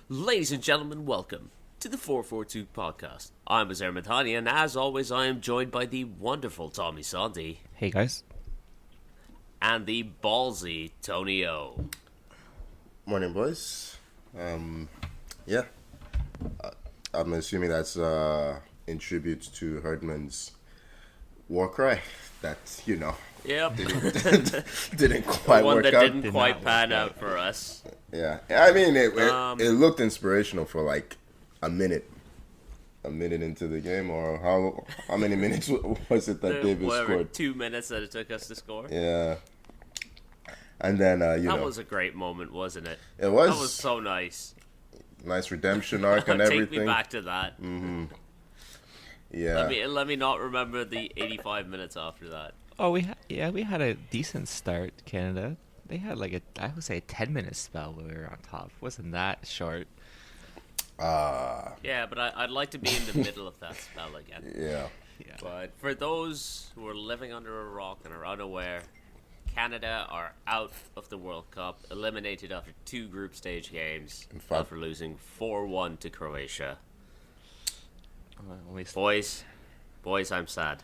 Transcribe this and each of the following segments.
Ladies and gentlemen, welcome to the 442 podcast. I'm Azar Madhani, and as always, I am joined by the wonderful Tommy Sandy Hey guys. and the ballsy Tony O. Morning, boys. Yeah, I'm assuming that's in tribute to Herdman's war cry. That Yep, didn't quite one work that out. didn't Did quite not pan work out for us. Yeah, I mean it looked inspirational for like a minute into the game, or how many minutes was it that Davis Whatever, scored? 2 minutes that it took us to score. Yeah, and then That was a great moment, wasn't it? it That was was so nice. nice redemption arc and Take everything. me back to that. Yeah, Let me not remember the 85 minutes after that. Oh, we had a decent start. Canada. They had like I would say a 10-minute spell where we were on top. Wasn't that short? Yeah, but I'd like to be in the middle of that spell again. yeah. Yeah. But for those who are living under a rock and are unaware, Canada are out of the World Cup, eliminated after 2 group stage games In fact- after losing 4-1 to Croatia. Only Boys, I'm sad.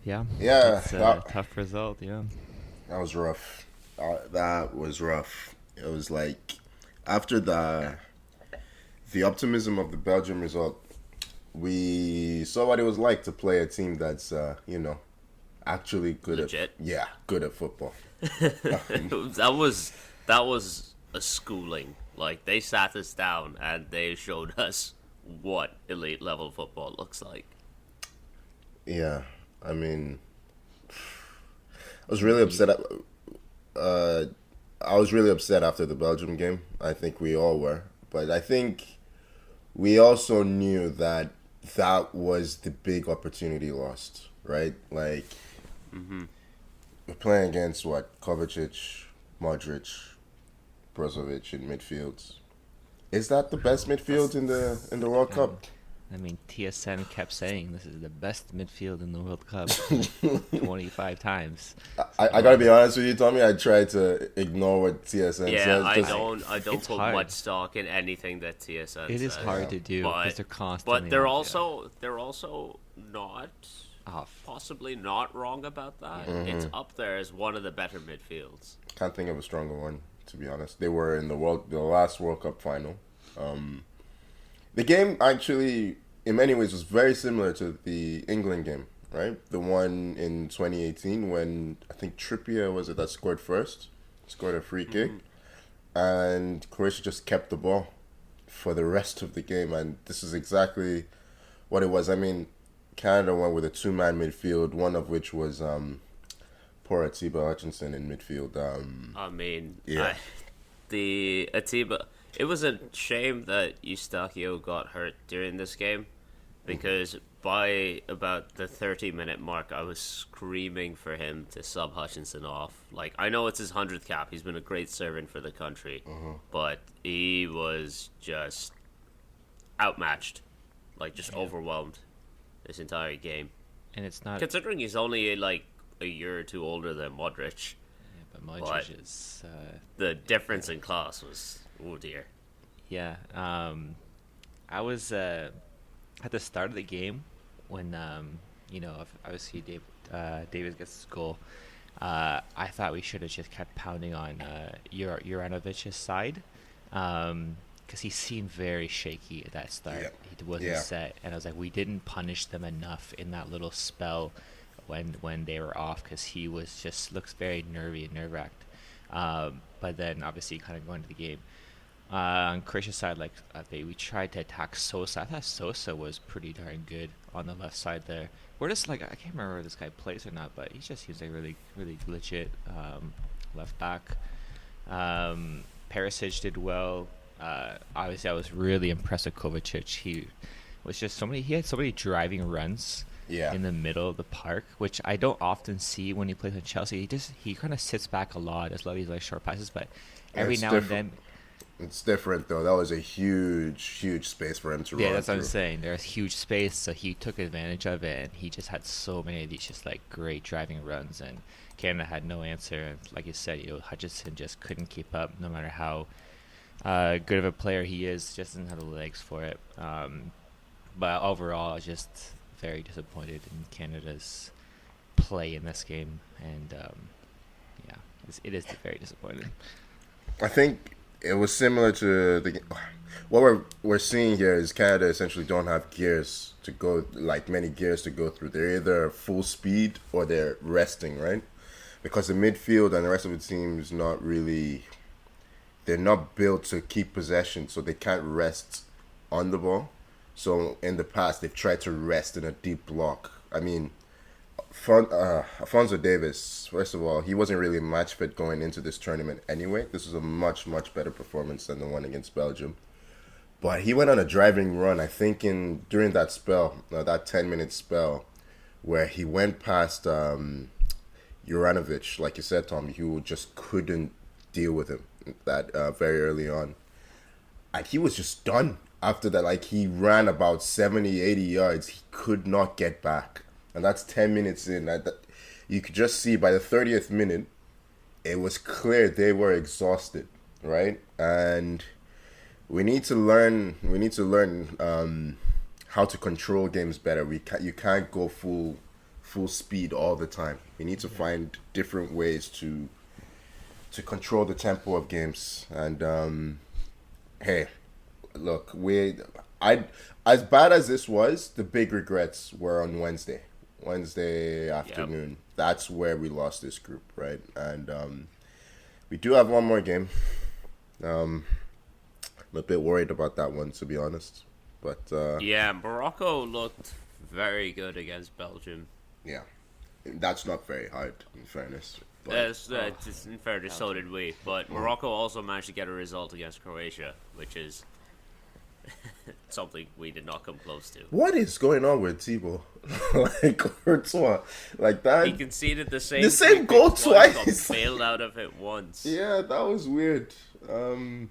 yeah. Yeah, It's a that- tough result. Yeah. That was rough. That was rough. It was like after the optimism of the Belgium result, we saw what it was like to play a team that's actually good Legit. good at football. that was a schooling. Like, they sat us down and they showed us what elite level football looks like. Yeah, I mean, I was really upset. I was really upset after the Belgium game. I think we all were, but I think we also knew that was the big opportunity lost, right? Like, we're playing against Kovacic, Modric, Brozovic in midfield. Is that the best midfield in the World Cup? I mean, TSN kept saying this is the best midfield in the World Cup 25 times. I gotta be honest with you, Tommy. I tried to ignore what TSN Yeah, says. I 'cause don't It's put hard. much stock in anything that TSN It is says. hard to do because But, they're constantly. but they're on- also not off. possibly not wrong about that. It's up there as one of the better midfields. Can't think of a stronger one, to be honest. They were in the last World Cup final. The game actually, in many ways, was very similar to the England game, right? The one in 2018 when I think Trippier was it that scored first, scored a free kick, and Croatia just kept the ball for the rest of the game, and this is exactly what it was. I mean, Canada went with a 2-man midfield, one of which was poor Atiba Hutchinson in midfield. I mean, Yeah. the Atiba. It was a shame that Eustachio got hurt during this game, because by about the 30-minute mark, I was screaming for him to sub Hutchinson off. Like, I know it's his 100th cap. He's been a great servant for the country, but he was just outmatched, like just overwhelmed this entire game. And it's not. Considering he's only like a year or two older than Modric, But Modric But- is. the difference in class was, oh dear. Yeah. I was at the start of the game when obviously David gets his goal. I thought we should have just kept pounding on Juranovic's side because he seemed very shaky at that start. Yeah. He wasn't Yeah. set, and I was like, we didn't punish them enough in that little spell when they were off because he was just looks very nervy and nerve-wracked. But then obviously kind of going to the game. On Croatia's side, we tried to attack Sosa. I thought Sosa was pretty darn good on the left side there. We're just I can't remember where this guy plays or not, but he just seems like really, really legit left back. Perisic did well. Obviously, I was really impressed with Kovacic. He had so many driving runs Yeah. in the middle of the park, which I don't often see when he plays in Chelsea. He kind of sits back a lot. Does a lot of these short passes, but every It's now different. and then. It's different though. That was a huge space for him to run. Yeah, that's what I'm through. saying. There's huge space, so he took advantage of it, and he just had so many of these just great driving runs, and Canada had no answer. And like you said, Hutchinson just couldn't keep up, no matter how good of a player he is, just doesn't have the legs for it. But overall, just very disappointed in Canada's play in this game, and yeah, it is very disappointing. I think it was similar to what we're seeing here is Canada essentially don't have gears to go, like many gears to go through. They're either full speed or they're resting, right? Because the midfield and the rest of the team is not really, they're not built to keep possession, so they can't rest on the ball. So in the past, they've tried to rest in a deep block. I mean, Alfonso Davis, first of all, he wasn't really match fit going into this tournament anyway. This was a much, much better performance than the one against Belgium. But he went on a driving run, I think, during that spell, that 10-minute spell, where he went past Juranovic, like you said, Tommy, who just couldn't deal with him that very early on. And he was just done after that. Like, he ran about 70, 80 yards. He could not get back. And that's 10 minutes in. You could just see by the 30th minute, it was clear they were exhausted, right? And we need to learn how to control games better. You can't go full speed all the time. We need to find different ways to control the tempo of games. And hey, look, as bad as this was, the big regrets were on Wednesday afternoon. Yep. That's where we lost this group, right? And we do have one more game. I'm a bit worried about that one, to be honest. But yeah, Morocco looked very good against Belgium. Yeah, that's not very hard, in fairness. But, in fairness, so did we. But Morocco also managed to get a result against Croatia, which is something we did not come close to. What is going on with Thibaut? Like Courtois, like that. He conceded the same goal twice. Got bailed out of it once. Yeah, that was weird. I'm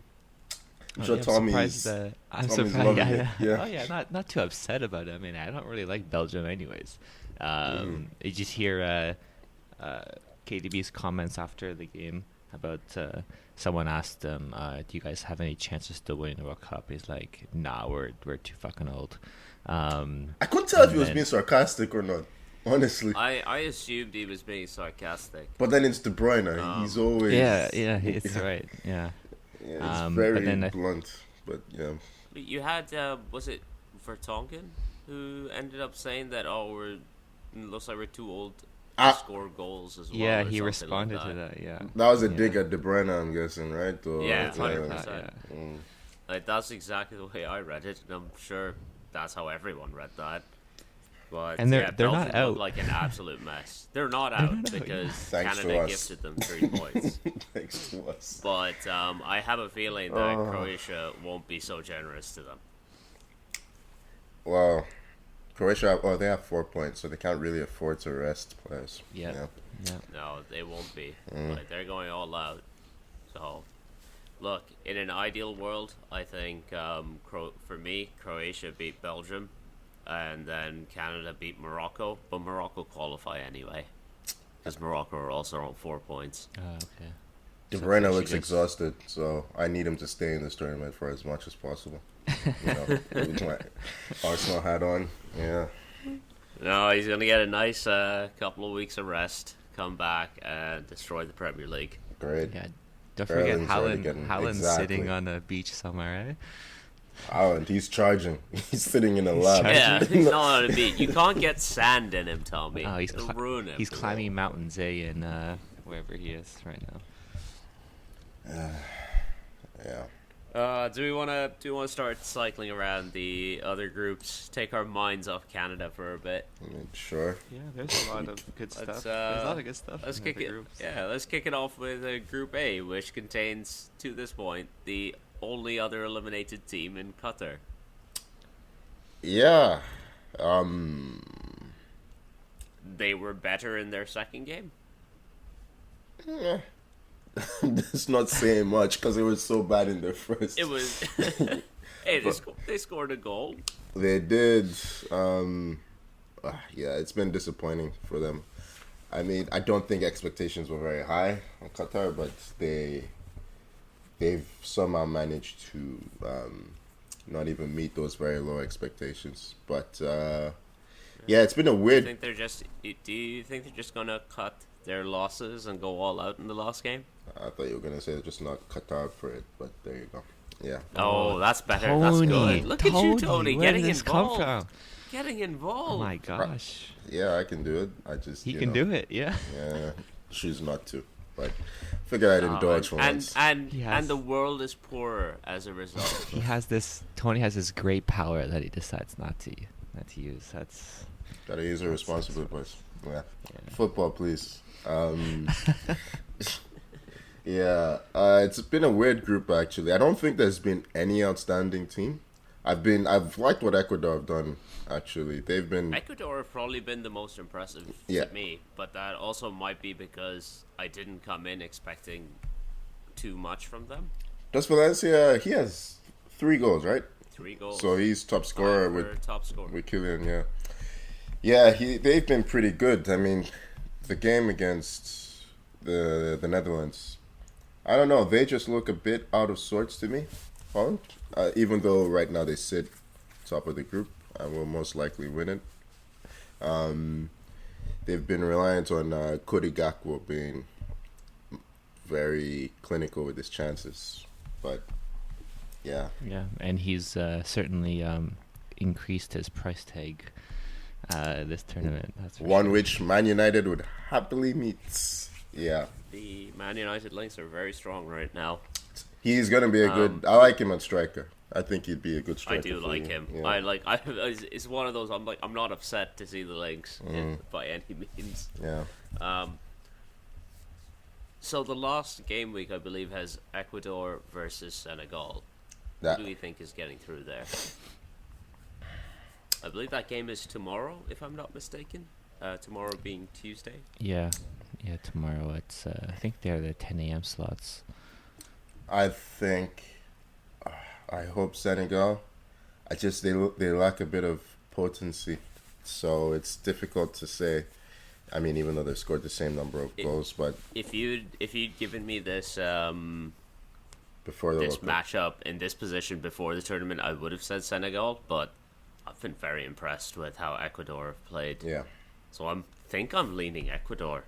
sure Tommy's. I'm surprised. Yeah. Oh yeah, not too upset about it. I mean, I don't really like Belgium, anyways. You just hear KDB's comments after the game about someone asked him, "Do you guys have any chances to win the World Cup?" He's like, "Nah, we're too fucking old." I couldn't tell if he was being sarcastic or not. Honestly, I assumed he was being sarcastic. But then it's De Bruyne. He's always it's right. Yeah, it's very blunt. But yeah, you had was it Vertonghen who ended up saying that looks like we're too old to score goals as well. Yeah, he responded to that. Yeah, that was a dig at De Bruyne, I'm guessing, right? Or, yeah, 100%. Like, that's exactly the way I read it, and I'm sure that's how everyone read that. But and they're Belgium not out. Looked like an absolute mess. They're not out because Canada gifted them 3 points. Thanks to us. But I have a feeling that Croatia won't be so generous to them. Well, Croatia, they have 4 points, so they can't really afford to rest players. Yeah. No, they won't be. Like, they're going all out. So, look, in an ideal world, I think for me, Croatia beat Belgium, and then Canada beat Morocco, but Morocco qualify anyway, because Morocco are also on 4 points. Oh, okay. De Bruyne looks exhausted, so I need him to stay in this tournament for as much as possible. With my Arsenal hat on. Yeah. No, he's going to get a nice couple of weeks of rest, come back, and destroy the Premier League. Great. Yeah. Don't forget Haaland's sitting on a beach somewhere, right? Haaland, he's charging. He's sitting in a lab. Yeah, he's not on a beach. You can't get sand in him, Tommy. Oh, It'll ruin him. He's climbing Mount Zay in wherever he is right now. Yeah. Do we want to start cycling around the other groups? Take our minds off Canada for a bit. Sure. Yeah, there's a lot of good stuff. There's a lot of good stuff. Let's kick it. Yeah, let's kick it off with Group A, which contains, to this point, the only other eliminated team in Qatar. Yeah. They were better in their second game. Yeah. It's not saying much because they were so bad in their first. It was. Hey, they scored a goal. They did. Yeah, it's been disappointing for them. I mean, I don't think expectations were very high on Qatar, but they they've somehow managed to not even meet those very low expectations. But yeah, it's been a Do you weird. think they're just? Do you think they're just gonna cut their losses and go all out in the last game? I thought you were gonna say they're just not cut out for it, but there you go. Yeah. Oh, that's better. Tony, That's good. Look at you, Tony, where getting did this come involved. from? Getting Oh involved. my gosh, Yeah, I can do it. I just he can do it. Yeah. Yeah, choose not to, but figure I'd indulge for and once. and Yes. and the world is poorer as a result. He has this. Tony has this great power that he decides not to use. That's Gotta use it responsibly, boys. Yeah. yeah. Football, please. Yeah, it's been a weird group actually. I don't think there's been any outstanding team. I've liked what Ecuador have done actually. They've been Ecuador have probably been the most impressive Yeah. to me, but that also might be because I didn't come in expecting too much from them. Does Valencia? He has 3 goals, right? 3 goals. So he's top scorer Tied for with top scorer. Kylian. Yeah, yeah. They've been pretty good. I mean, the game against the Netherlands. I don't know. They just look a bit out of sorts to me, Holland. Even though right now they sit top of the group and will most likely win it. They've been reliant on Cody Gakpo being very clinical with his chances, but yeah, Yeah, and he's certainly increased his price tag this tournament. That's for one sure. which Man United would happily meet. Yeah, The Man United links are very strong right now. he's gonna be a good. I like him at striker. I think he'd be a good I striker. do for like you. him. Yeah. It's one of those. I'm not upset to see the links by any means. Yeah. So the last game week, I believe, has Ecuador versus Senegal. That Who do we think is getting through there? I believe that game is tomorrow, if I'm not mistaken. Tomorrow being Tuesday. Yeah, tomorrow it's I think they're the 10 a.m. slots. I think. I hope Senegal. They lack a bit of potency, so it's difficult to say. I mean, even though they've scored the same number of goals, but If you'd given me this before the this World Cup. matchup in this position before the tournament, I would have said Senegal, but I've been very impressed with how Ecuador have played. Yeah. So I'm leaning Ecuador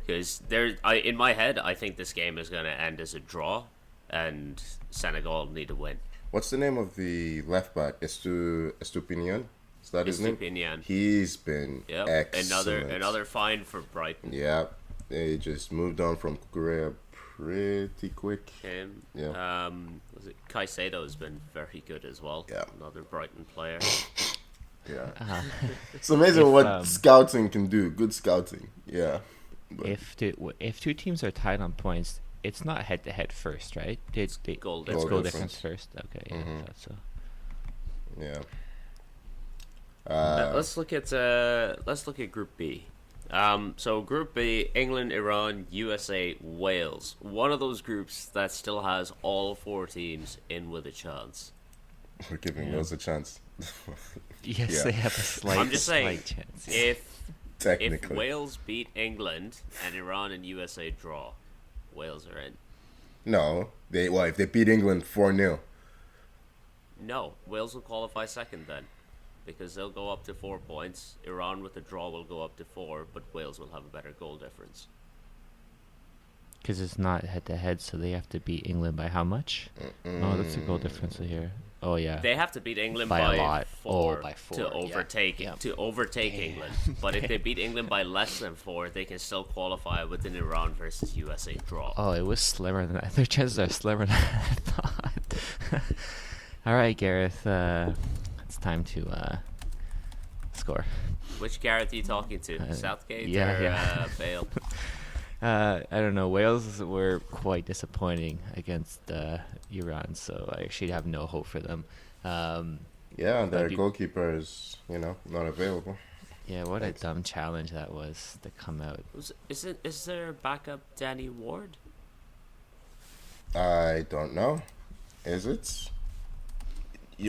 because in my head I think this game is going to end as a draw, and Senegal need to win. What's the name of the left back? Estupinian? Is that his name? Estupinian. He's been Yep. excellent. Another find for Brighton. Yeah. They just moved on from Korea pretty quick. Him. Yeah. Was it Caicedo's been very good as well. Yeah. Another Brighton player. Yeah. It's amazing If, what scouting can do. Good scouting. Yeah. But If two teams are tied on points, it's not head to head first, right? It's They goal it's difference. goal difference first. Okay, yeah, Mhm. I thought so. yeah. Let's look at Group B. So Group B: England, Iran, USA, Wales. One of those groups that still has all 4 teams in with a chance. We're giving Yeah. those a chance. Yes, Yeah. they have a slight, I'm just saying, slight chance. If Technically. Wales beat England and Iran and USA draw, Wales are in. No. If they beat England 4-0. No, Wales will qualify second then, because they'll go up to 4 points. Iran with a draw will go up to 4, but Wales will have a better goal difference. Because it's not head to head, so they have to beat England by how much? Oh, that's a goal difference here. Oh yeah. They have to beat England By by, a lot. 4, Oh, by 4, to yeah. overtake Yeah. Damn. England. But if they beat England by less than 4, they can still qualify with an Iran versus USA draw. Oh, it was slimmer than their chances are slimmer than I thought. All right, Gareth. It's time to score. Which Gareth are you talking to? Southgate yeah, or yeah. Bale? I don't know. Wales were quite disappointing against Iran, so I actually have no hope for them. Yeah, their That'd be- goalkeeper is, not available. Yeah, what a dumb challenge that was to come out. Is there backup Danny Ward? I don't know. Is it?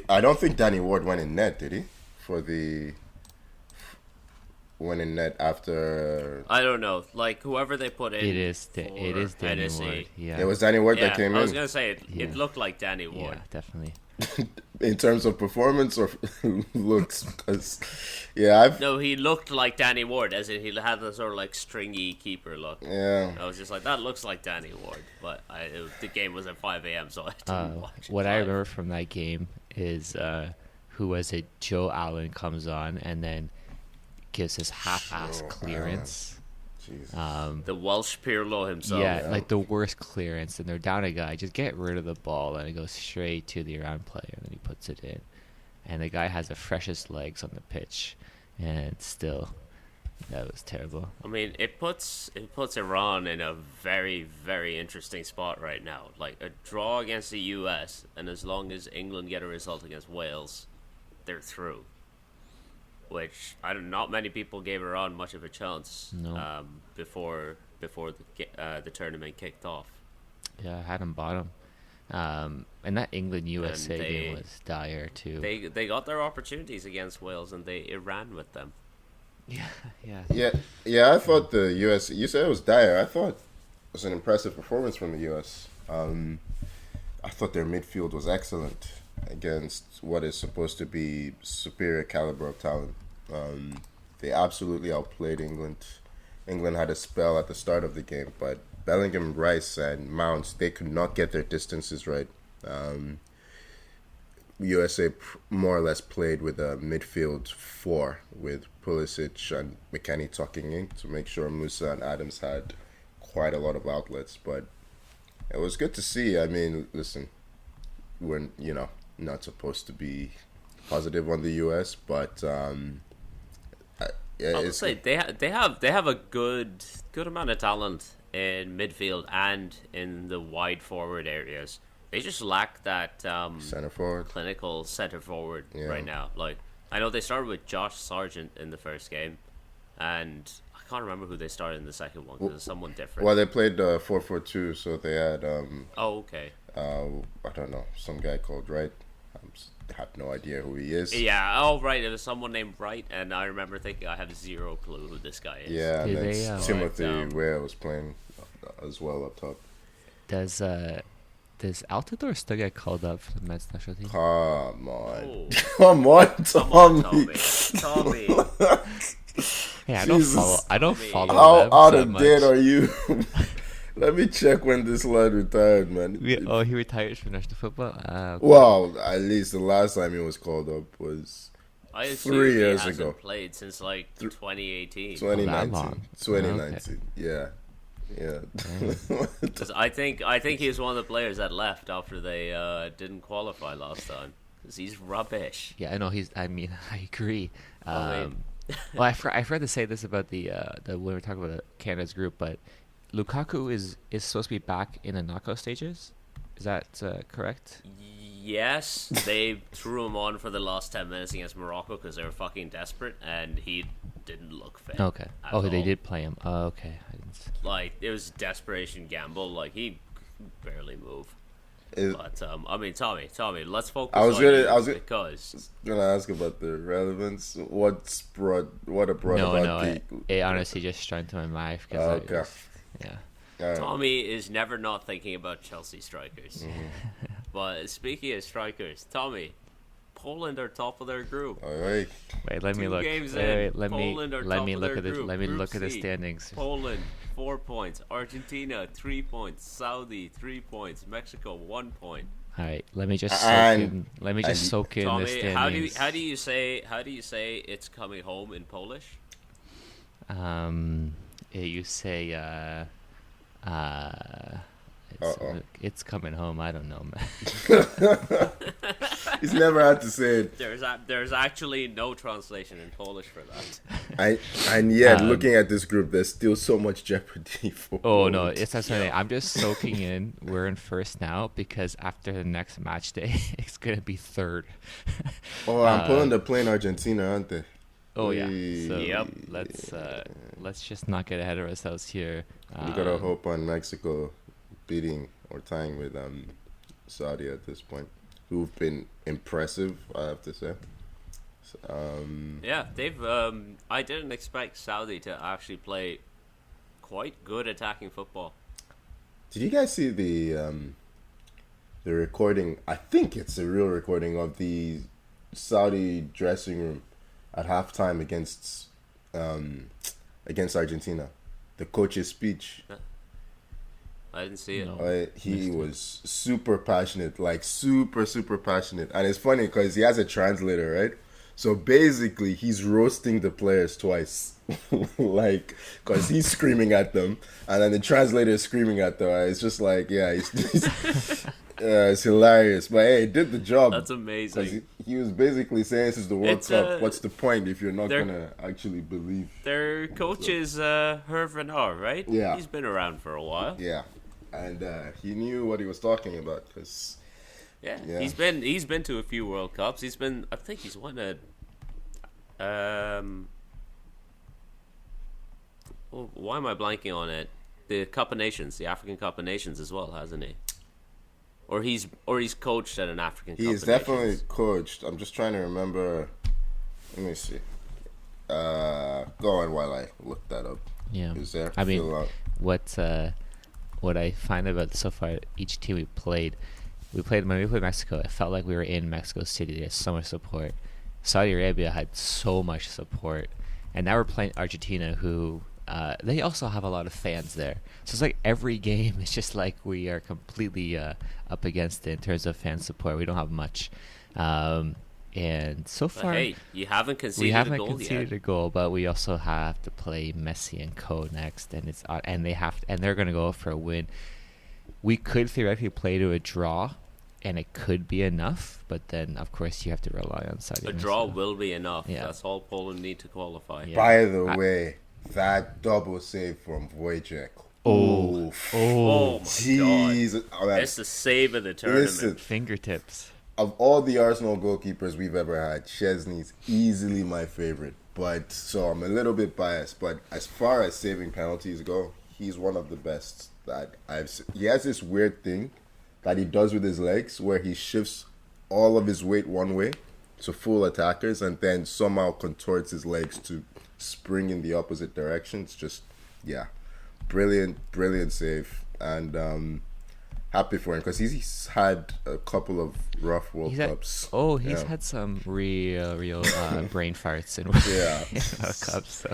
I don't think Danny Ward went in net, did he? For the winning net after. I don't know. Like whoever they put in. It is Danny Hennessy. Ward. Yeah. It was Danny Ward Yeah, that came I was in. gonna say it. Yeah. It looked like Danny Yeah, Ward. definitely. In terms of performance or looks, 'cause, yeah, No, he looked like Danny Ward, as in he had the sort of like stringy keeper look. yeah. I was just like, that looks like Danny Ward, but the game was at 5 a.m., so I didn't watch it. What I live. remember from that game is who was it? Joe Allen comes on and then gives his half-ass Joe clearance. Jeez. The Welsh Pirlo himself. Yeah, like the worst clearance, and they're down a guy. Just get rid of the ball, and it goes straight to the Iran player, and then he puts it in. And the guy has the freshest legs on the pitch, and still, that was terrible. I mean, it puts Iran in a very, very interesting spot right now. Like a draw against the U.S., and as long as England get a result against Wales, they're through. Which not many people gave Iran much of a chance. No. Before the tournament kicked off. Yeah, I had him bottom. And that England USA they- game was dire too. They got their opportunities against Wales, and they ran with them. yeah. Yeah. I thought the U.S. You said it was dire. I thought it was an impressive performance from the U.S. I thought their midfield was excellent against what is supposed to be superior caliber of talent. They absolutely outplayed England. England had a spell at the start of the game, but Bellingham, Rice, and Mount, they could not get their distances right. USA more or less played with a midfield four, with Pulisic and McKennie tucking in to make sure Musa and Adams had quite a lot of outlets. But it was good to see. I mean, listen, we're not supposed to be positive on the US, but I would say they have a good amount of talent in midfield and in the wide forward areas. They just lack that center forward. clinical center forward Yeah. right now. Like I know they started with Josh Sargent in the first game, and I can't remember who they started in the second one because it's someone different. Well, they played 4-4-2, so they had Oh, okay. I don't know, some guy called Wright. I have no idea who he is. Yeah. Oh, right. It was someone named Wright, and I remember thinking I have zero clue who this guy is. Yeah, and Did then they, Timothy Right, Weah was playing as well up top. Does Altidore still get called up for the men's national team? Come on. Oh, Come on, come on, Tommy. Tommy. Yeah, I don't Jesus. follow. I don't Tommy. follow How them out so of much. date are you? Let me check when this lad retired, man. Oh, he retired from national football. Okay. Well, at least the last time he was called up was I assume 3 he years hasn't ago. played since like 2018. 2019. long. 2019. Yeah. Yeah. 'Cause I think he's one of the players that left after they didn't qualify last time. Because he's rubbish. Yeah, I know he's. I mean, I agree. I mean- Well, I forgot to say this about the when we were talking about Canada's group, but Lukaku is supposed to be back in the knockout stages. Is that correct? Yes, they threw him on for the last 10 minutes against Morocco because they were fucking desperate, and he didn't look fit. Okay. at Oh, they all. did play him. Oh, okay. I didn't Like, it was a desperation gamble. Like, he could barely move. Is- But, I mean, Tommy, let's focus I was on gonna- you I was gonna- because gonna ask about the relevance. What brought no, about it honestly just struck to my mind because Oh, okay. yeah. Tommy is never not thinking about Chelsea strikers. Mm-hmm. But speaking of strikers, Tommy, Poland are top of their group. All right. Wait, let me 2 look. games Wait, in, let Poland are me top look of at their the group. let me Group look at the C. standings. Poland 4 points, Argentina 3 points, Saudi 3 points, Mexico 1 point. All right, let me just And- soak in the Tommy, standings. how do you say it's coming home in Polish? You say it's coming home. I don't know, man. He's never had to say it. There's actually no translation in Polish for that. And yet, looking at this group, there's still so much jeopardy for. Oh no, Poland. it's not something. I'm just soaking in. We're in first now because after the next match day, it's gonna be third. Oh, I'm pulling the plane Argentina, aren't they? Oh yeah. Wee. So Yep. let's just not get ahead of ourselves here. We gotta hope on Mexico beating or tying with Saudi at this point, who've been impressive, I have to say. Yeah, they've. I didn't expect Saudi to actually play quite good attacking football. Did you guys see the recording? I think it's a real recording of the Saudi dressing room at halftime against Argentina. The coach's speech. I didn't see it. No. He was super passionate, like super passionate, and it's funny because he has a translator, right? So basically, he's roasting the players twice, like because he's screaming at them, and then the translator is screaming at them. It's just like, yeah, it's hilarious. But hey, he did the job. That's amazing. He was basically saying, "This is the World It's, Cup. What's the point if you're not they're- gonna actually believe?" Their coach is Hervé Renard, right? Yeah. He's been around for a while. Yeah, and he knew what he was talking about because. Yeah. Yeah. He's been to a few World Cups. I think he's won a well, why am I blanking on it? The Cup of Nations, the African Cup of Nations as well, hasn't he? Or he's coached at an African Cup He's of definitely Nations. coached. I'm just trying to remember. Let me see. Go on while I look that up. Yeah. Is there? I mean, Fill out. what I find about so far each team when we played Mexico, it felt like we were in Mexico City. There's so much support. Saudi Arabia had so much support, and now we're playing Argentina, who they also have a lot of fans there. So it's like every game, it's just like we are completely up against it in terms of fan support. We don't have much, and so But far hey, you haven't conceded we haven't a goal conceded yet. a goal, but we also have to play Messi and Co next, and they're going to go for a win. We could theoretically play to a draw, and it could be enough, but then of course you have to rely on Saudi. A Arabia. draw will be enough. Yeah. That's all Poland need to qualify. Yeah. By the way, that double save from Wojciech. Oh. Oh my god. Jesus. It's the save of the tournament. Listen, Fingertips. of all the Arsenal goalkeepers we've ever had, Chesney's easily my favorite. But so I'm a little bit biased. But as far as saving penalties go, he's one of the best that I've seen. He has this weird thing that he does with his legs where he shifts all of his weight one way to full attackers and then somehow contorts his legs to spring in the opposite direction. It's just, yeah, brilliant save. And happy for him because he's had a couple of rough World Cups. He's Yeah. had some real brain farts in Yeah. World Cups. So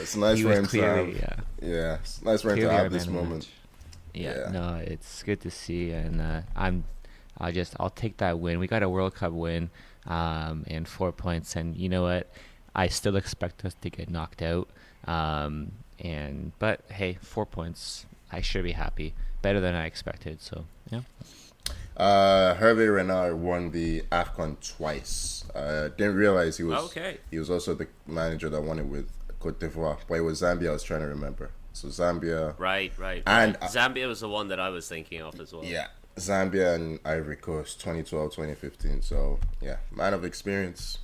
it's nice he for was him clearly, to have. Yeah, it's nice for him to clearly our have this man of the moment. match. Yeah, Yeah. no, it's good to see, and I'll take that win. We got a World Cup win, and 4 points, and you know what? I still expect us to get knocked out, but hey, 4 points. I should be happy. Better than I expected. So yeah. Hervé Renard won the AFCON twice. Didn't realize he was. Okay. He was also the manager that won it with Cote d'Ivoire, but it was Zambia. I was trying to remember. So Zambia. Right. And- Zambia was the one that I was thinking of as well. Yeah, Zambia and Ivory Coast, 2012, 2015. So yeah, man of experience,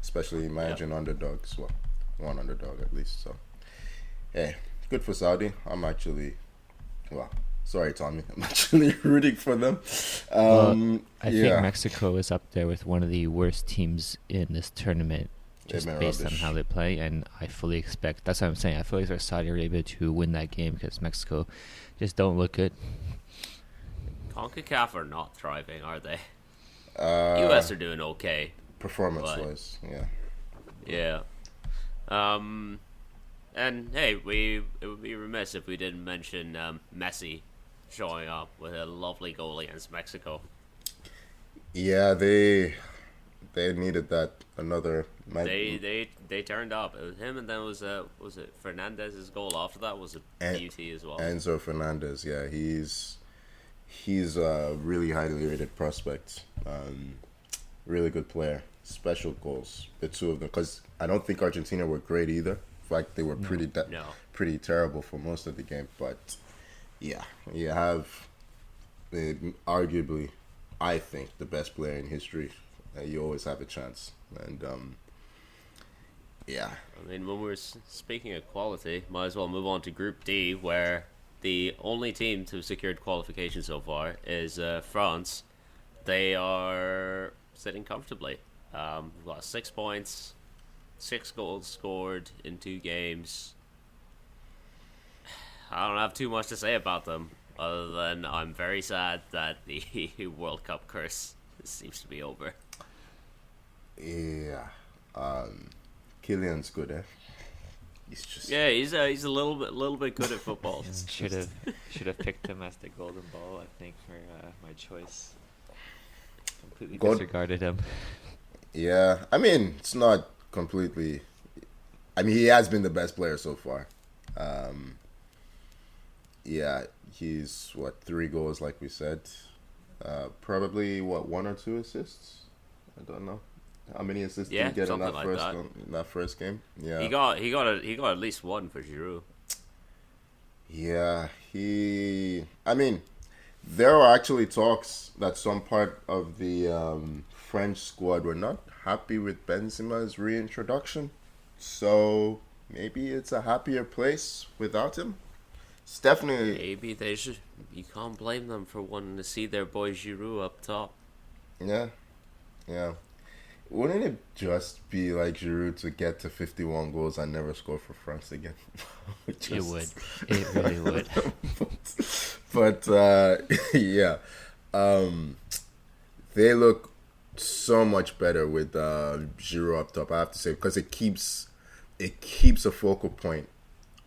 especially managing underdogs. Well, one underdog at least. So hey, good for Saudi. Sorry, Tommy. I'm actually rooting for them. I think Mexico is up there with one of the worst teams in this tournament, They've just been based rubbish. on how they play. And I fully expect. That's what I'm saying. I fully expect Saudi Arabia to win that game because Mexico just don't look good. CONCACAF are not thriving, are they? US US are doing okay. performance-wise, yeah. Yeah. And hey, it would be remiss if we didn't mention Messi showing up with a lovely goal against Mexico. Yeah, they needed that another. They turned up. It was him, and then was it Fernandez's goal after that was a beauty as well. Enzo Fernandez, yeah, he's a really highly rated prospect. Really good player. Special goals, the two of them, because I don't think Argentina were great either. In fact, they were pretty terrible for most of the game. But yeah, you have arguably, I think, the best player in history. You always have a chance, and yeah. I mean, when we're speaking of quality, might as well move on to Group D, where the only team to have secured qualification so far is France. They are sitting comfortably. We've got 6 points, 6 goals scored in 2 games. I don't have too much to say about them, other than I'm very sad that the World Cup curse seems to be over. Yeah. Kylian's good, eh? He's just He's a little bit good at football. Should have picked him as the golden ball, I think, for my choice. Completely disregarded him. Yeah, I mean, it's not completely. I mean, he has been the best player so far. Yeah, he's 3 goals, like we said. Probably 1 or 2 assists. I don't know how many assists did he get in that first game. Yeah, he got at least 1 for Giroud. Yeah, I mean, there are actually talks that some part of the French squad were not happy with Benzema's reintroduction. So maybe it's a happier place without him. It's definitely... Maybe they should... You can't blame them for wanting to see their boy Giroud up top. Yeah. Wouldn't it just be like Giroud to get to 51 goals and never score for France again? It would. It really would. But yeah. They look so much better with Giroud up top, I have to say, because it keeps a focal point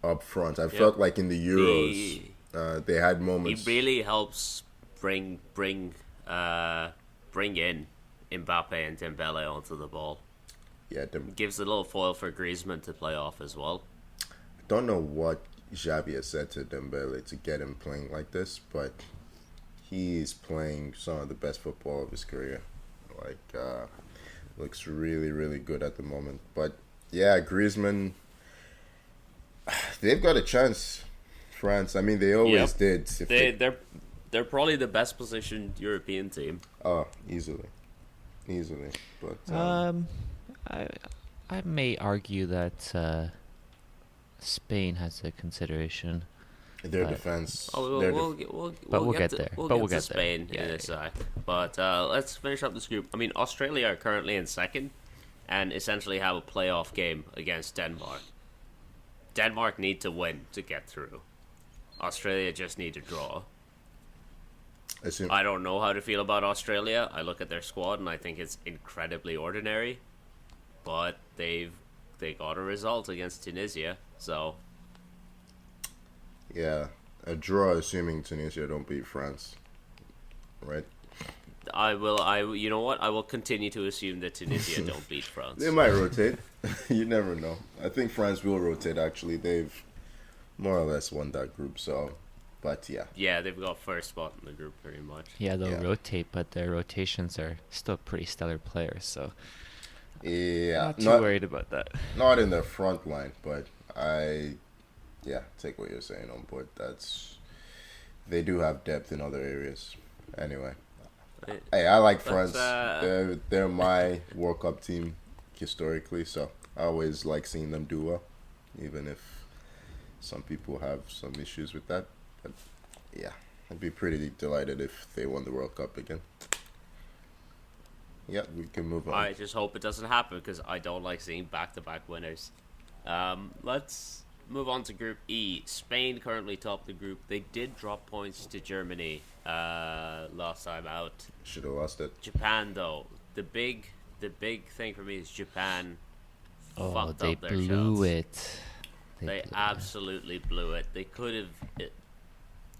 up front. I felt like in the Euros, they had moments. He really helps bring in Mbappe and Dembele onto the ball. Yeah, gives a little foil for Griezmann to play off as well. I don't know what Xavi has said to Dembele to get him playing like this, but he's playing some of the best football of his career. Looks really, really good at the moment. But yeah, Griezmann, they've got a chance. France, I mean, they always did. They're probably the best positioned European team. Oh, easily. But I may argue that Spain has a consideration. Their defense. We'll get there. We'll get to Spain in a sec. But let's finish up this group. I mean, Australia are currently in second and essentially have a playoff game against Denmark. Denmark need to win to get through. Australia just need to draw. I don't know how to feel about Australia. I look at their squad and I think it's incredibly ordinary. But they got a result against Tunisia, so... Yeah, a draw assuming Tunisia don't beat France, right? You know what? I will continue to assume that Tunisia don't beat France. They might rotate. You never know. I think France will rotate, actually. They've more or less won that group, so... But yeah. Yeah, they've got first spot in the group pretty much. Yeah, they'll rotate, but their rotations are still pretty stellar players, so... Yeah. Not too worried about that. Not in the front line, but take what you're saying on board. They do have depth in other areas. Anyway, hey, I like France. They're my World Cup team historically, so I always like seeing them do well, even if some people have some issues with that. But yeah, I'd be pretty delighted if they won the World Cup again. Yeah, we can move on. I just hope it doesn't happen because I don't like seeing back-to-back winners. Let's move on to Group E. Spain currently top the group. They did drop points to Germany last time out. Should have lost it. Japan, though, the big thing for me is Japan fucked they up their blew shots. It. They absolutely blew it. They could have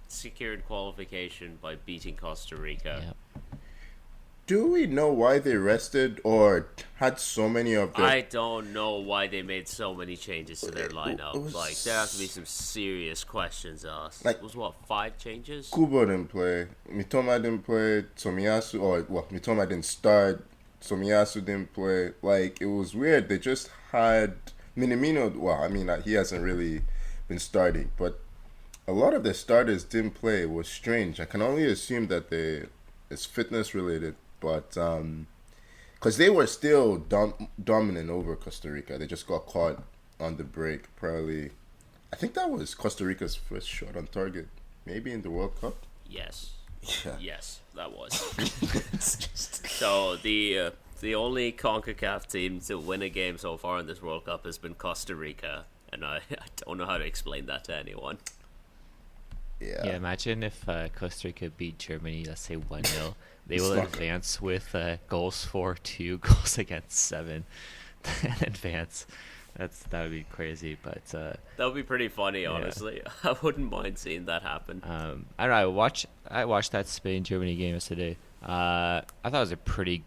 secured qualification by beating Costa Rica. Yep. Do we know why they rested or had so many of them? I don't know why they made so many changes to their lineup. There have to be some serious questions asked. It was 5 changes? Kubo didn't play. Mitoma didn't play. Mitoma didn't start. Tomiyasu didn't play. It was weird. They just had Minamino. He hasn't really been starting, but a lot of the starters didn't play. It was strange. I can only assume that it's fitness related. But because they were still dominant over Costa Rica, they just got caught on the break. Probably, I think that was Costa Rica's first shot on target, maybe in the World Cup. Yes. Yeah. Yes, that was. So the the only CONCACAF team to win a game so far in this World Cup has been Costa Rica, and I don't know how to explain that to anyone. Yeah. Yeah, imagine if Costa Rica beat Germany, let's say 1-0. They will advance with goals for 2, goals against 7, and advance. That would be crazy, but that would be pretty funny, honestly. I wouldn't mind seeing that happen. I don't know. I watched that Spain-Germany game yesterday. I thought it was a pretty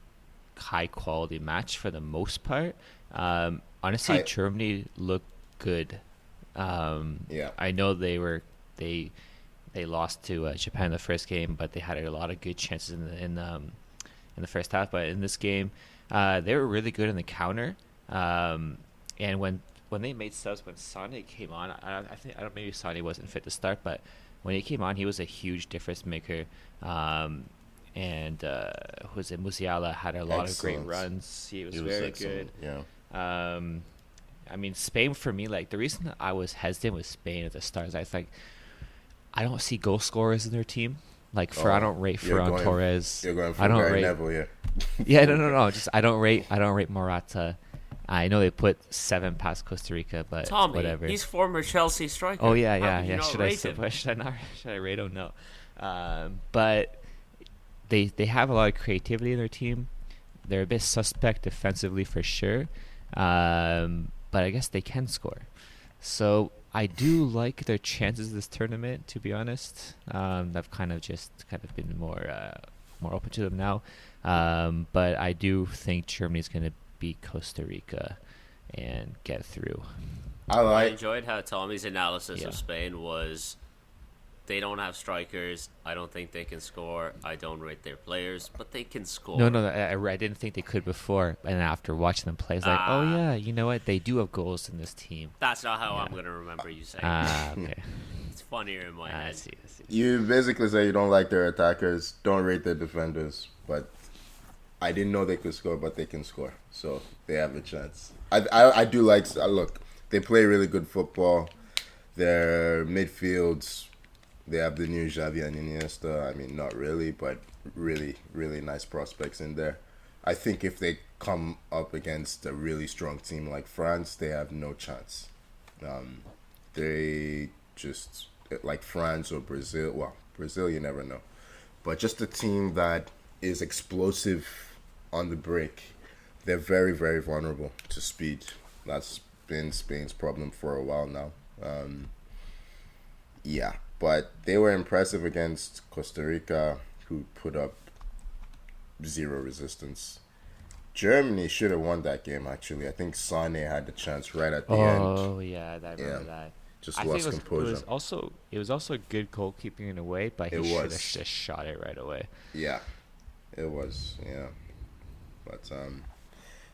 high-quality match for the most part. Honestly, Germany looked good. I know they lost to Japan in the first game, but they had a lot of good chances in the first half. But in this game, they were really good in the counter. And when they made subs, when Sané came on, I don't maybe Sané wasn't fit to start, but when he came on, he was a huge difference maker. And Musiala had a lot of great runs. He was very good. Yeah. I mean, Spain for me, like the reason I was hesitant with Spain at the start is I don't see goal scorers in their team. Like I don't rate Ferran Torres. You're going for I don't Gary rate Neville, yeah. Yeah, no. Just I don't rate Morata. I know they put 7 past Costa Rica, but Tommy, whatever. he's former Chelsea striker. Oh yeah. Should I rate him? No. But they have a lot of creativity in their team. They're a bit suspect defensively for sure, but I guess they can score. So I do like their chances this tournament. To be honest, I've kind of been more open to them now. But I do think Germany's going to beat Costa Rica and get through. I enjoyed how Tommy's analysis of Spain was they don't have strikers. I don't think they can score. I don't rate their players, but they can score. No, I didn't think they could before. And after watching them play, it's like, oh yeah, you know what? They do have goals in this team. That's not how I'm going to remember you saying okay. It's funnier in my head. I see. You basically say you don't like their attackers, don't rate their defenders, but I didn't know they could score, but they can score. So they have a chance. I do like... Look, they play really good football. Their midfields... They have the new Xavi and Iniesta. I mean, not really, but really, really nice prospects in there. I think if they come up against a really strong team like France, they have no chance. They just, like France or Brazil, well, Brazil you never know. But just a team that is explosive on the break, they're very, very vulnerable to speed. That's been Spain's problem for a while now. Yeah. But they were impressive against Costa Rica, who put up 0 resistance. Germany should have won that game, actually. I think Sané had the chance right at the end. Oh, yeah, I remember that. Just lost composure. It was also good goalkeeping in a way, but he should have just shot it right away. Yeah, it was, yeah. But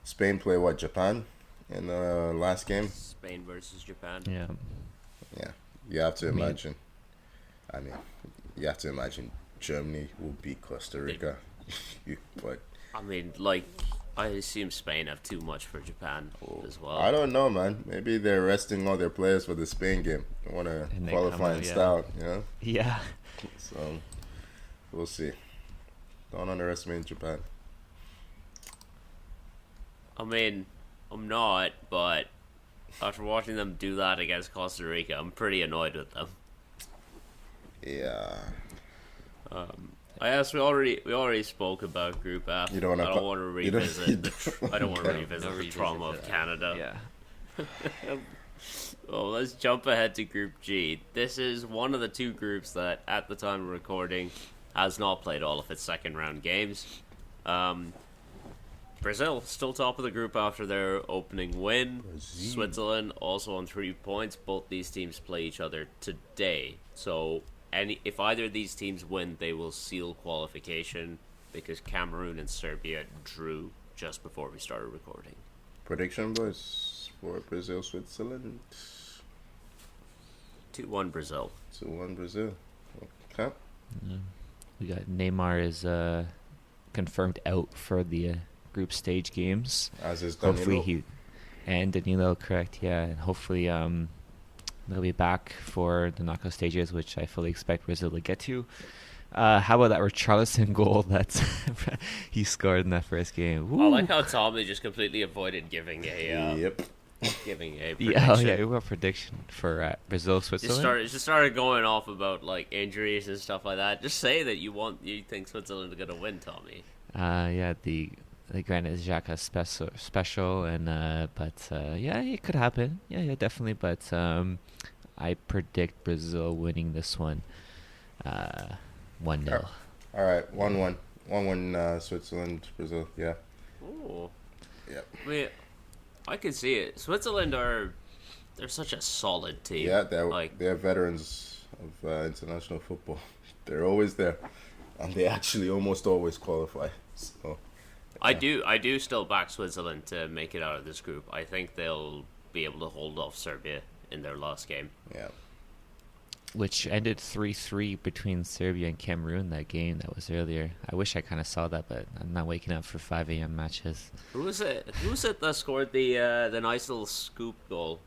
Spain played, Japan in the last game? Spain versus Japan. Yeah. Yeah, you have to imagine. You have to imagine Germany will beat Costa Rica. But I mean, I assume Spain have too much for Japan as well. I don't know, man. Maybe they're resting all their players for the Spain game. They want to qualify in style, you know? Yeah. So, we'll see. Don't underestimate Japan. I mean, I'm not, but after watching them do that against Costa Rica, I'm pretty annoyed with them. Yeah. I guess we already spoke about Group F. I don't want to revisit the trauma of Canada. Yeah. Well, let's jump ahead to Group G. This is one of the 2 groups that, at the time of recording, has not played all of its second round games. Brazil still top of the group after their opening win. Switzerland also on 3 points. Both these teams play each other today. So if either of these teams win, they will seal qualification because Cameroon and Serbia drew just before we started recording. Prediction, boys, for Brazil, Switzerland? 2-1 Brazil. 2-1 Brazil. Okay. We got Neymar is confirmed out for the group stage games. As is Danilo. And Danilo, correct, yeah. And hopefully they'll be back for the knockout stages, which I fully expect Brazil to get to. How about that Richarlison goal that he scored in that first game? I like how Tommy just completely avoided giving a Yep. prediction. Yeah, we have a prediction for Brazil, Switzerland. Just started going off about like injuries and stuff like that. Just say that you think Switzerland are gonna win, Tommy. Yeah, the Granit Xhaka special, and yeah, it could happen. Yeah, definitely. But I predict Brazil winning this one, 1-0. All right, 1-1. 1-1 Switzerland, Brazil. Yeah. Ooh. Yeah. I mean, I can see it. Switzerland they're such a solid team. Yeah, they're veterans of international football. They're always there, and they actually almost always qualify. So. I do still back Switzerland to make it out of this group. I think they'll be able to hold off Serbia in their last game. Yeah. Which ended 3-3 between Serbia and Cameroon, that game that was earlier. I wish I kind of saw that, but I'm not waking up for 5 a.m. matches. Who was it that scored the nice little scoop goal?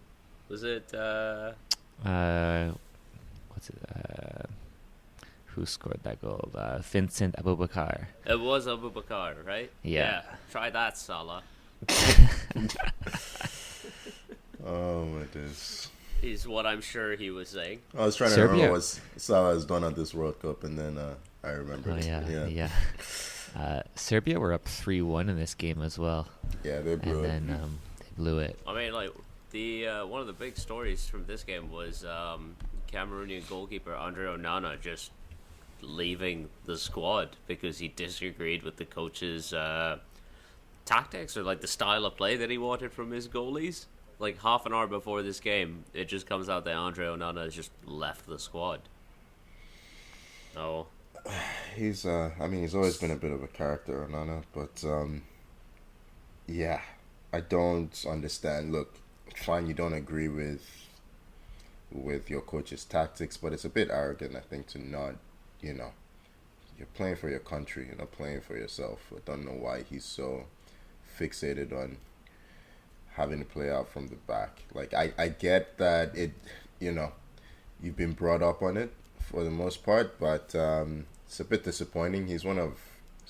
Was it What's it? Who scored that goal? Vincent Aboubakar. It was Aboubakar, right? Yeah. Try that, Salah. Oh my days. Is what I'm sure he was saying. I was trying to remember what Salah has done at this World Cup, and then I remembered. Oh, yeah. Serbia were up 3-1 in this game as well. Yeah, they blew it. And then they blew it. I mean, like, the one of the big stories from this game was Cameroonian goalkeeper Andre Onana just leaving the squad because he disagreed with the coach's tactics or like the style of play that he wanted from his goalies. Like half an hour before this game, it just comes out that Andre Onana has just left the squad. Oh, he's he's always been a bit of a character, Onana, but yeah, I don't understand. Look, fine, you don't agree with your coach's tactics, but it's a bit arrogant, I think, to not, you're playing for your country, you're not playing for yourself. I don't know why he's so fixated on having to play out from the back. Like, I get that you've been brought up on it for the most part, but it's a bit disappointing. He's one of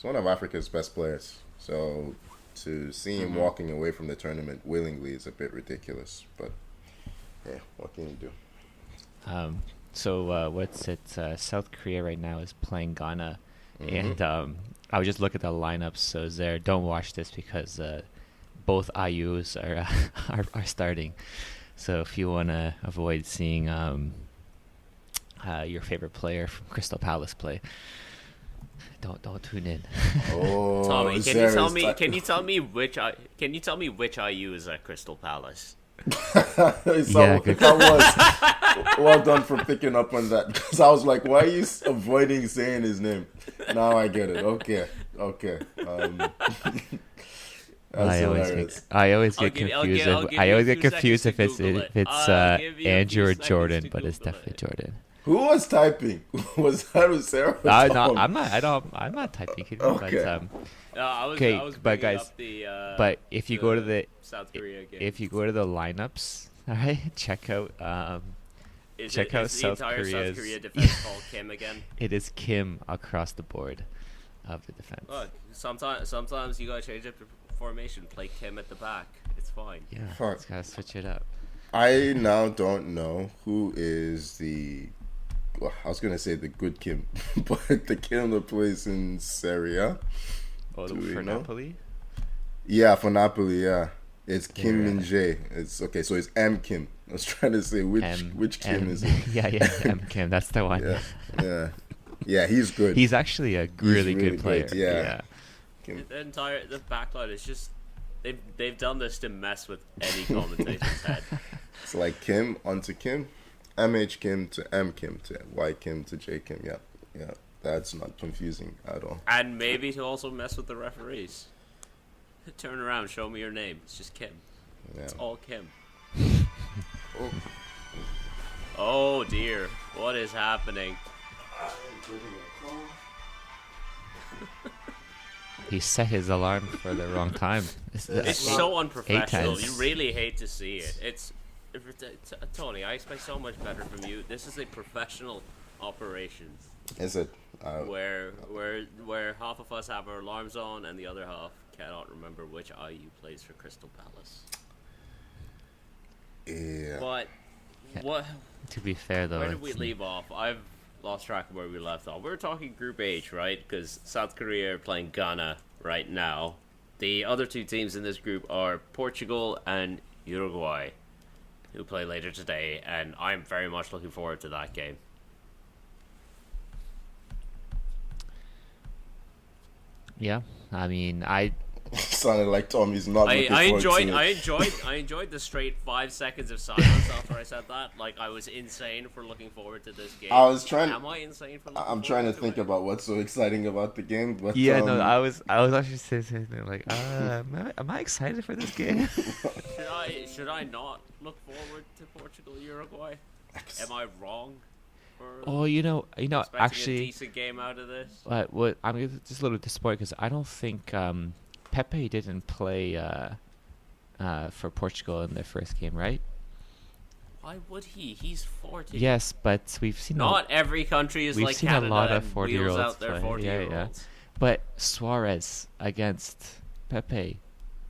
Africa's best players. So to see him walking away from the tournament willingly is a bit ridiculous. But yeah, what can you do? So what's it? South Korea right now is playing Ghana, and I would just look at the lineups. So don't watch this because both IUs are starting. So if you want to avoid seeing your favorite player from Crystal Palace play, don't tune in. Oh, Tommy, can you tell me which IU is at Crystal Palace? That was well done for picking up on that, because I was like, why are you avoiding saying his name? Now I get it. Okay. I always get confused. I always get confused if it's Andrew or Jordan, but it's definitely Jordan. Who was typing? Was that Sarah? No, I'm not typing. Okay. But guys, but if you go to the South Korea game, if you go to the lineups, all right, check out South Korea defense called Kim again. It is Kim across the board of the defense. Look, sometimes you gotta change up the formation. Play Kim at the back. It's fine. Yeah, Fuck. just gotta switch it up. I now don't know who is the. Well, I was gonna say the good Kim, but the Kim that plays in Serie A. Oh, for Napoli? Yeah, for Napoli, yeah. It's Kim Min-jae. It's okay, so it's M Kim. I was trying to say which Kim is it? Yeah, M Kim, that's the one. Yeah, he's good. He's actually a really good player. Good, yeah. The backline is just they've done this to mess with any commentator's head. It's like Kim onto Kim, MH Kim to M Kim to Y Kim to J Kim. Yeah. That's not confusing at all. And maybe to also mess with the referees. Turn around, show me your name. It's just Kim. Yeah. It's all Kim. Oh dear, what is happening? He set his alarm for the wrong time. It's so unprofessional. You really hate to see it. Tony, I expect so much better from you. This is a professional operation. Is it? where half of us have our alarms on and the other half cannot remember which IU plays for Crystal Palace. Yeah. But what? To be fair, though, Where did we leave off? I've lost track of where we left off. We were talking Group H, right? Because South Korea are playing Ghana right now. The other two teams in this group are Portugal and Uruguay, who play later today, and I'm very much looking forward to that game. Yeah, I mean, Sounded like Tommy's not looking forward to it. I enjoyed the straight 5 seconds of silence after I said that. Like, I was insane for looking forward to this game. Am I insane for looking I'm trying to think about what's so exciting about the game, but yeah, no, I was actually saying like, am I excited for this game? Should I not look forward to Portugal Uruguay? Am I wrong? Oh, Expecting actually, a decent game out of this. What I'm just a little disappointed because I don't think Pepe didn't play for Portugal in their first game, right? Why would he? He's 40. Yes, but we've seen not every country is we've like seen Canada a lot of and 40-year-olds wheels out their play. 40-year-olds. But Suarez against Pepe,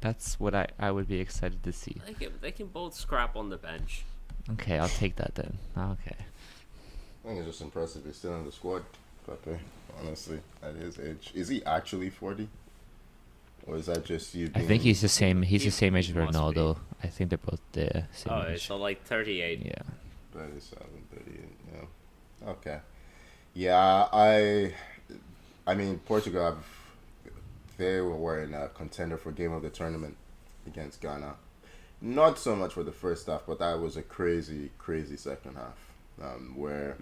that's what I would be excited to see. They can both scrap on the bench. Okay, I'll take that then. Okay. I think it's just impressive he's still in the squad, Pepe. Honestly, at his age, is he actually 40, or is that just you? I think he's the same. He's the same age as must Ronaldo. I think they're both the same Oh, age. so like 38. Yeah. 37, 38. Yeah. Okay. Yeah, I mean Portugal. They were in a contender for game of the tournament against Ghana. Not so much for the first half, but that was a crazy, crazy second half. Where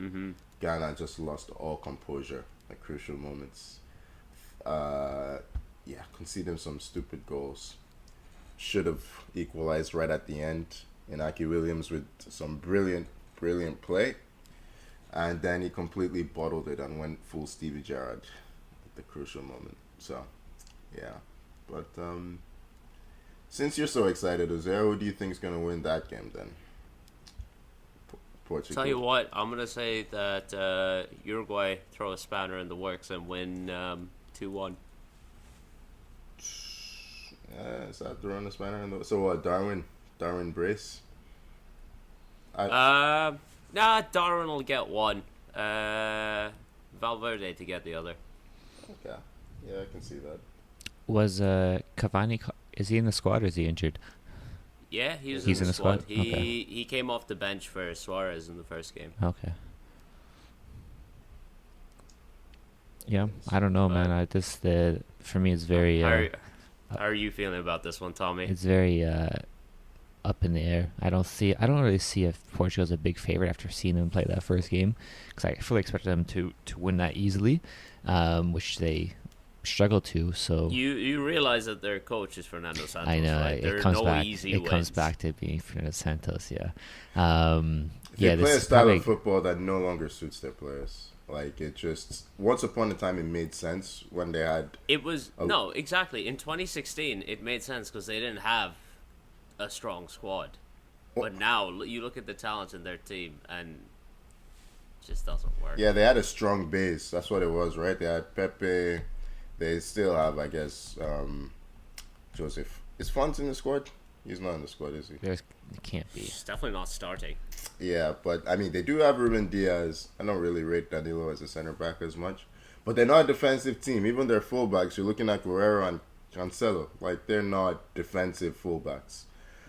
Ghana just lost all composure at crucial moments. Conceding some stupid goals. Should have equalized right at the end. Inaki Williams with some brilliant, brilliant play. And then he completely bottled it and went full Stevie Gerrard at the crucial moment. So, yeah. But since you're so excited, Uzair, who do you think is going to win that game then? Portugal. Tell you what, I'm gonna say that Uruguay throw a spanner in the works and win 2-1. Is that throwing a spanner in the? So what? Darwin brace. Nah, Darwin will get one. Valverde to get the other. Okay, yeah, I can see that. Was Cavani? Is he in the squad or is he injured? Yeah, he's in the squad. He came off the bench for Suarez in the first game. Okay. Yeah, I don't know, man. For me, it's very. How are you feeling about this one, Tommy? It's very up in the air. I don't really see if Portugal's a big favorite after seeing them play that first game, because I fully expected them to win that easily, which they struggled to. So you realize that their coach is Fernando Santos. I know, right? it comes back to being Fernando Santos. Yeah. They play a style of football that no longer suits their players. Like, it just, once upon a time, it made sense when they had. No, exactly. In 2016, it made sense because they didn't have a strong squad. But now, you look at the talent in their team, and it just doesn't work. Yeah, they had a strong base. That's what it was, right? They had Pepe. They still have, I guess, Joseph. Is Font in the squad? He's not in the squad, is he? He can't be. He's definitely not starting. Yeah, but, I mean, they do have Ruben Diaz. I don't really rate Danilo as a center back as much. But they're not a defensive team. Even their fullbacks, you're looking at Guerrero and Cancelo. Like, they're not defensive fullbacks.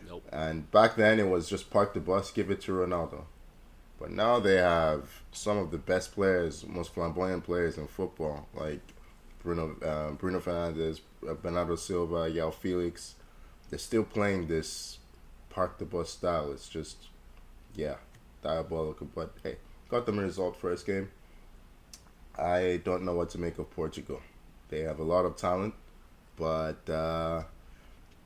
Nope. And back then, it was just park the bus, give it to Ronaldo. But now they have some of the best players, most flamboyant players in football, like Bruno Fernandes, Bernardo Silva, João Felix. They're still playing this park the bus style. It's just, yeah, diabolical. But hey, got them a result first game. I don't know what to make of Portugal. They have a lot of talent, but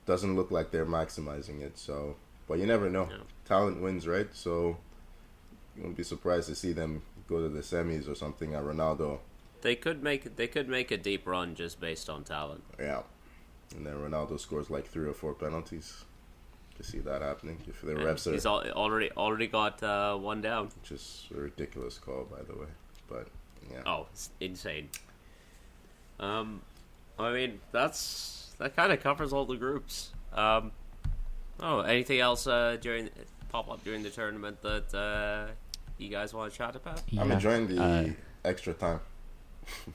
doesn't look like they're maximizing it. So, but you never know. Yeah. Talent wins, right? So you won't be surprised to see them go to the semis or something at Ronaldo. They could make a deep run just based on talent. Yeah. And then Ronaldo scores like 3 or 4 penalties. You see that happening. If the refs are, He's already got one down. which is a ridiculous call, by the way. But Yeah. Oh, it's insane. I mean, that kind of covers all the groups. Anything else pop up during the tournament that you guys want to chat about? I'm Yeah. enjoying the extra time.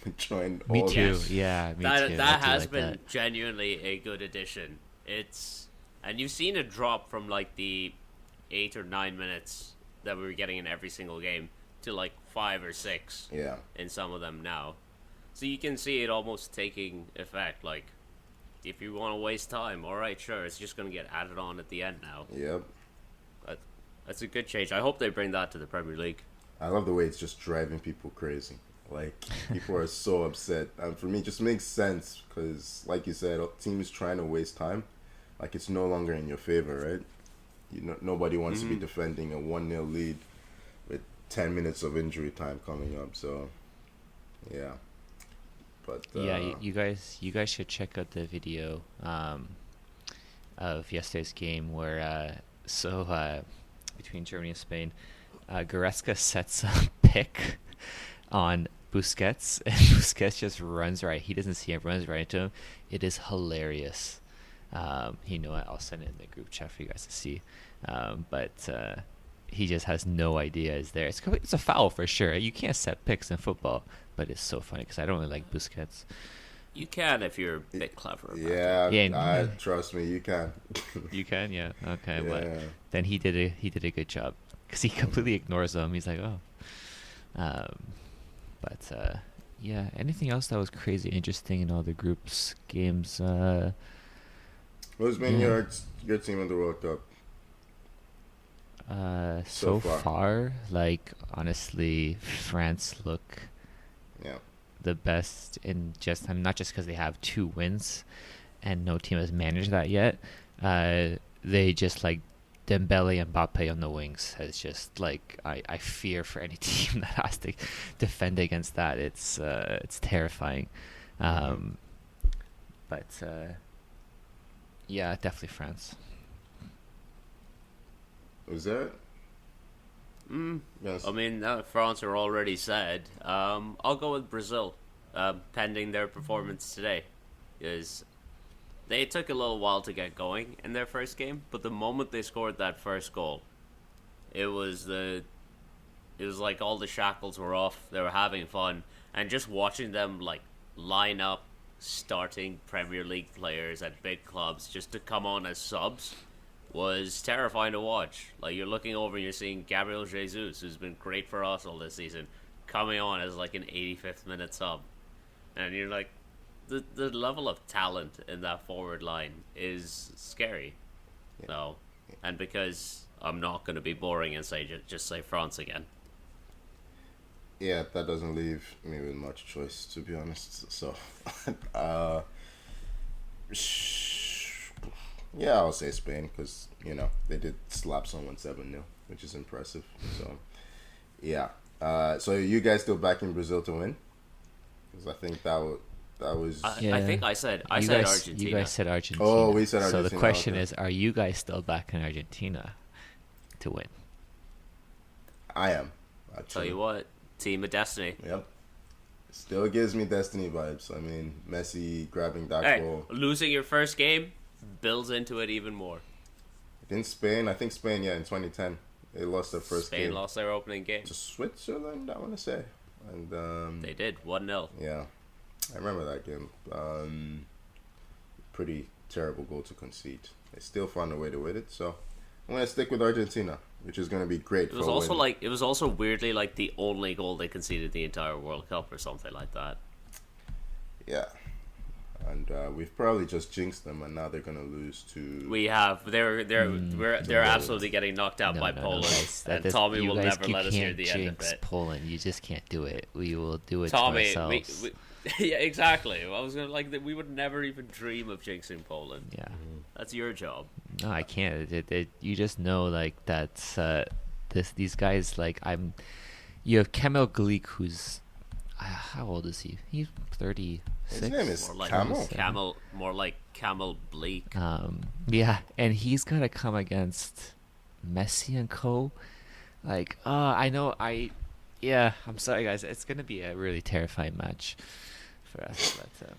Enjoying Me all too. this. Yeah, me That too. I that do has like been that. genuinely a good addition. And you've seen it drop from like the 8 or 9 minutes that we were getting in every single game to like 5 or 6 Yeah. in some of them now. So you can see it almost taking effect. Like, if you want to waste time, all right, sure, it's just going to get added on at the end now. Yep. That's a good change. I hope they bring that to the Premier League. I love the way it's just driving people crazy. Like, people are so upset. And for me, it just makes sense because, like you said, teams trying to waste time. Like, it's no longer in your favor, right? Nobody wants to be defending a 1-0 lead with 10 minutes of injury time coming up. So, yeah. But Yeah, you guys should check out the video of yesterday's game where between Germany and Spain, Goretzka sets a pick on Busquets, and Busquets just runs right. He doesn't see him, runs right into him. It is hilarious. You know what? I'll send it in the group chat for you guys to see. But he just has no idea it's there. It's a foul for sure. You can't set picks in football, but it's so funny because I don't really like Busquets. You can if you're a bit clever about it. Yeah, trust me, you can. You can, yeah, okay, Yeah. but then he did a good job because he completely ignores them. He's like, oh, yeah. Anything else that was crazy interesting in all the groups games? Who's been your team in the World Cup? So So far. far, like honestly, France look Yeah. the best in just not just because they have 2 wins, and no team has managed that yet. They just like Dembele and Mbappe on the wings has just like I fear for any team that has to defend against that. It's terrifying. Yeah, definitely France. Was that? Yes. I mean, France are already said. I'll go with Brazil, pending their performance today, because they took a little while to get going in their first game, but the moment they scored that first goal, it was like all the shackles were off. They were having fun, and just watching them like line up starting Premier League players at big clubs just to come on as subs was terrifying to watch. Like, you're looking over and you're seeing Gabriel Jesus, who's been great for us all this season, coming on as like an 85th minute sub, and you're like, the level of talent in that forward line is scary. So, and because I'm not going to be boring and say just say France again. Yeah, that doesn't leave me with much choice, to be honest. So, yeah, I'll say Spain because they did slap someone 7-0, which is impressive. So, yeah. So you guys still backing Brazil to win? Because I think that was. I think I said Argentina. You guys said Argentina. Oh, we said Argentina. So the question okay. is, are you guys still backing Argentina to win? I am. Tell you what, team of destiny. Yep. Still gives me Destiny vibes. I mean, Messi grabbing that Hey, goal. losing your first game builds into it even more. In Spain, I think Spain, in 2010, they lost their first Spain game lost their opening game. to Switzerland, I want to say. And They did 1-0. yeah, I remember that game. Pretty terrible goal to concede. They still found a way to win it, so I'm gonna stick with Argentina, which is gonna be great. It was also weirdly like the only goal they conceded the entire World Cup or something like that. Yeah, and we've probably just jinxed them, and now they're gonna lose to. We have they're absolutely getting knocked out by Poland, guys, and does- Tommy you will guys never let us hear can't the end of jinx it. Poland. You just can't do it. We will do it Tommy, to ourselves. yeah, exactly. I was gonna we would never even dream of jinxing Poland. Yeah. That's your job. No, I can't. You just know like that. These guys like You have Kamil Glik, who's how old is he? He's 36. His name is More like Camel. more like Camel Bleak. Yeah, and he's gonna come against Messi and co. Like, I know Yeah, I'm sorry, guys. It's gonna be a really terrifying match for us. But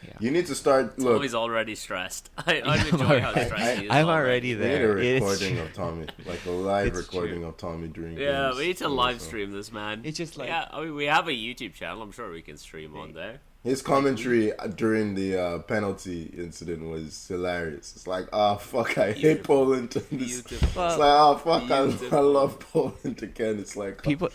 yeah, You need to start. Look, Tommy's already stressed. I I'm enjoy how already- stressed he is. I'm already we need a there. It's recording true. of Tommy, like a live It's recording true. of Tommy during. Yeah, games. we need to And live so- stream this, man. It's just like Yeah, I mean, we have a YouTube channel. I'm sure we can stream on there. His commentary during the penalty incident was hilarious. It's like, oh fuck, I hate Beautiful. Poland. It's Beautiful. like, oh fuck, I Beautiful. love Poland again. It's like people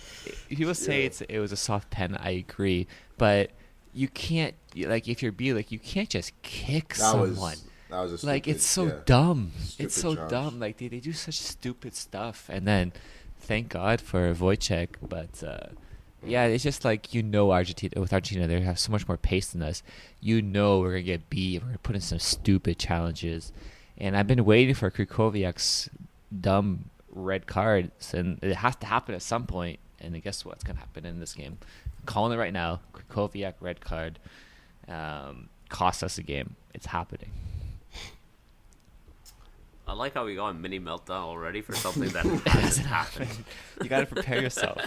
say Yeah. it was a soft pen. I agree, but you can't like if you're B, like you can't just kick that someone. was a Like stupid- it's so yeah. dumb. Stupid It's so challenge. dumb. Like they do such stupid stuff, and then thank God for Wojciech. But yeah, it's just like Argentina, they have so much more pace than us. We're gonna get beat. We're gonna put in some stupid challenges, and I've been waiting for Krychowiak's dumb red cards, and it has to happen at some point. And I guess what's gonna happen in this game? I'm calling it right now. Krychowiak red card cost us a game. It's happening. I like how we got a mini meltdown already for something that It hasn't happened. You gotta prepare yourself.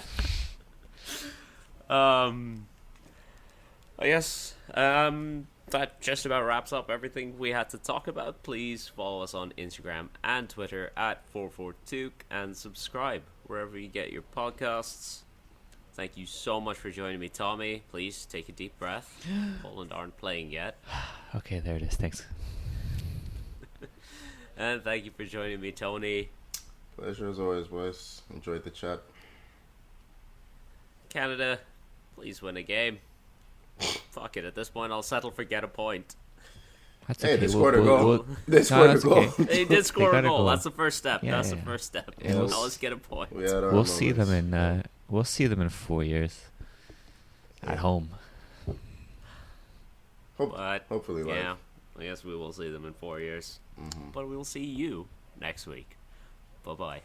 I guess that just about wraps up everything we had to talk about. Please follow us on Instagram and Twitter at 442 and subscribe wherever you get your podcasts. Thank you so much for joining me, Tommy. Please take a deep breath. Poland aren't playing yet. Okay, there it is. Thanks. And thank you for joining me, Tony. Pleasure as always, boys. Enjoyed the chat. Canada, please win a game. Fuck it, at this point I'll settle for get a point. That's Hey, okay. they scored a goal. They No, scored a that's goal. okay. They did score got a a goal. goal. That's the first step. Yeah, That's the yeah. first step. Yeah, Now we'll let's get a point. We had our We'll see them moments. we'll see them in 4 years at home. But Hopefully, live. yeah, I guess we will see them in 4 years. But we will see you next week. Bye bye.